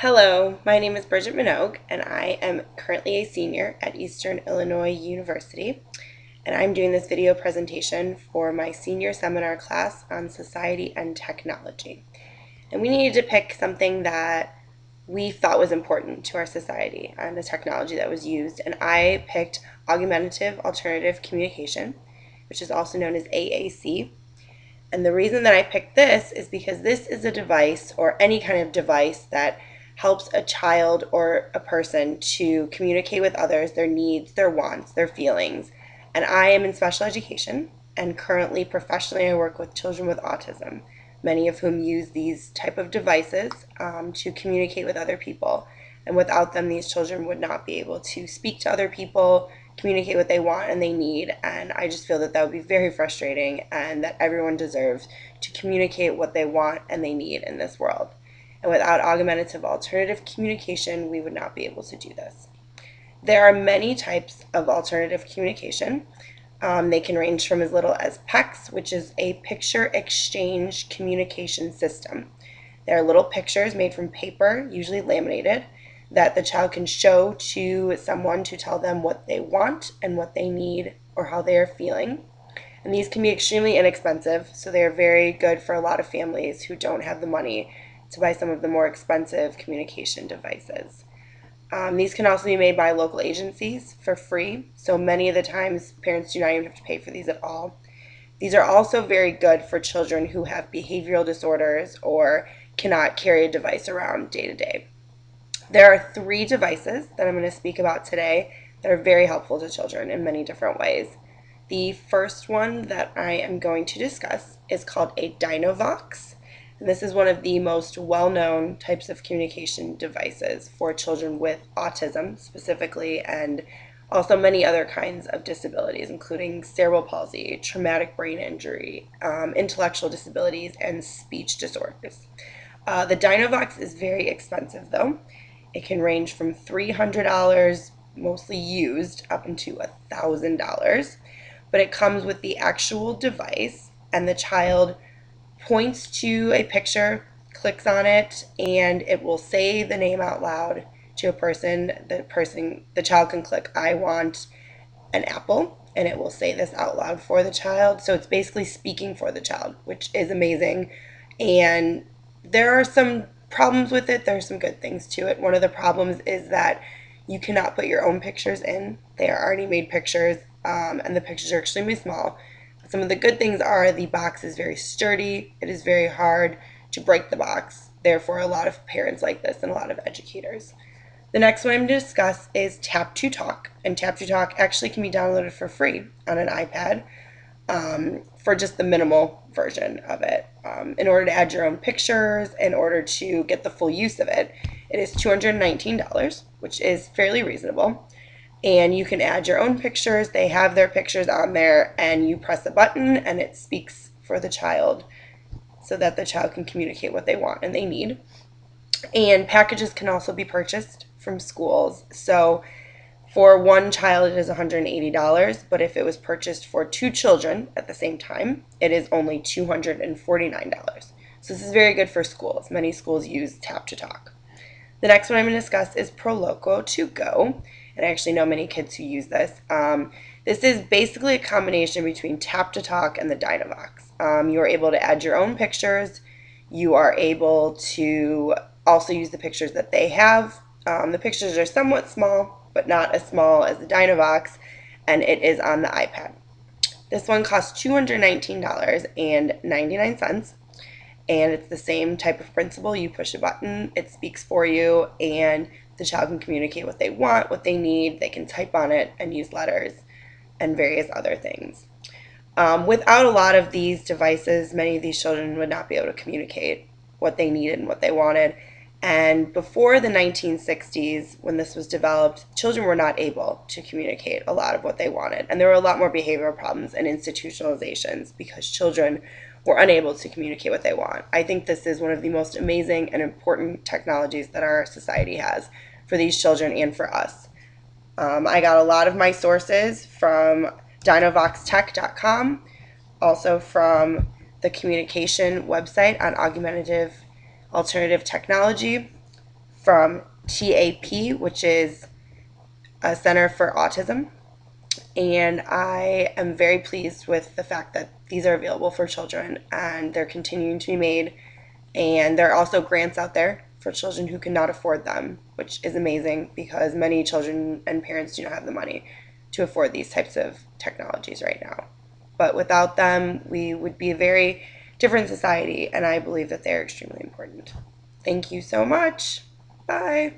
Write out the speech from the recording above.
Hello, my name is Bridget Minogue, and I am currently a senior at Eastern Illinois University, and I'm doing this video presentation for my senior seminar class on society and technology. And we needed to pick something that we thought was important to our society and the technology that was used, and I picked Augmentative Alternative Communication, which is also known as AAC. And the reason that I picked this is because this is a device, or any kind of device, that helps a child or a person to communicate with others their needs, their wants, their feelings. And I am in special education, and currently professionally I work with children with autism, many of whom use these type of devices to communicate with other people. And without them, these children would not be able to speak to other people, communicate what they want and they need. And I just feel that would be very frustrating, and that everyone deserves to communicate what they want and they need in this world. And without augmentative alternative communication, we would not be able to do this. There are many types of alternative communication. They can range from as little as PECS, which is a picture exchange communication system. They are little pictures made from paper, usually laminated, that the child can show to someone to tell them what they want and what they need or how they are feeling. And these can be extremely inexpensive, so they are very good for a lot of families who don't have the money to buy some of the more expensive communication devices. These can also be made by local agencies for free, so many of the times parents do not even have to pay for these at all. These are also very good for children who have behavioral disorders or cannot carry a device around day to day. There are 3 devices that I'm going to speak about today that are very helpful to children in many different ways. The first one that I am going to discuss is called a Dynavox. And this is one of the most well-known types of communication devices for children with autism specifically, and also many other kinds of disabilities, including cerebral palsy, traumatic brain injury, intellectual disabilities, and speech disorders. The Dynavox is very expensive, though. It can range from $300, mostly used, up into $1,000. But it comes with the actual device, and the child points to a picture, clicks on it, and it will say the name out loud to a person. The child can click, "I want an apple," and it will say this out loud for the child. So it's basically speaking for the child, which is amazing. And there are some problems with it. There are some good things to it. One of the problems is that you cannot put your own pictures in. They are already made pictures, and the pictures are extremely small. Some of the good things are the box is very sturdy. It is very hard to break the box. Therefore, a lot of parents like this and a lot of educators. The next one I'm going to discuss is Tap to Talk. And Tap to Talk actually can be downloaded for free on an iPad for just the minimal version of it. In order to add your own pictures, in order to get the full use of it, it is $219, which is fairly reasonable. And you can add your own pictures. They have their pictures on there, and you press a button and it speaks for the child so that the child can communicate what they want and they need. And packages can also be purchased from schools. So for one child it is $180, but if it was purchased for 2 children at the same time, it is only $249. So this is very good for schools. Many schools use Tap to Talk. The next one I'm going to discuss is Proloco to Go. And I actually know many kids who use this. This is basically a combination between Tap to Talk and the Dynavox. You are able to add your own pictures. You are able to also use the pictures that they have. The pictures are somewhat small, but not as small as the Dynavox, and it is on the iPad. This one costs $219.99. And it's the same type of principle. You push a button, it speaks for you, and the child can communicate what they want, what they need. They can type on it and use letters and various other things. Without a lot of these devices, many of these children would not be able to communicate what they needed and what they wanted. And before the 1960s, when this was developed, children were not able to communicate a lot of what they wanted. And there were a lot more behavioral problems and institutionalizations because children were unable to communicate what they want. I think this is one of the most amazing and important technologies that our society has for these children and for us. I got a lot of my sources from dynavoxtech.com, also from the communication website on Augmentative Alternative Technology, from TAP, which is a Center for Autism. And I am very pleased with the fact that these are available for children and they're continuing to be made. And there are also grants out there for children who cannot afford them, which is amazing because many children and parents do not have the money to afford these types of technologies right now. But without them, we would be a very different society, and I believe that they're extremely important. Thank you so much. Bye.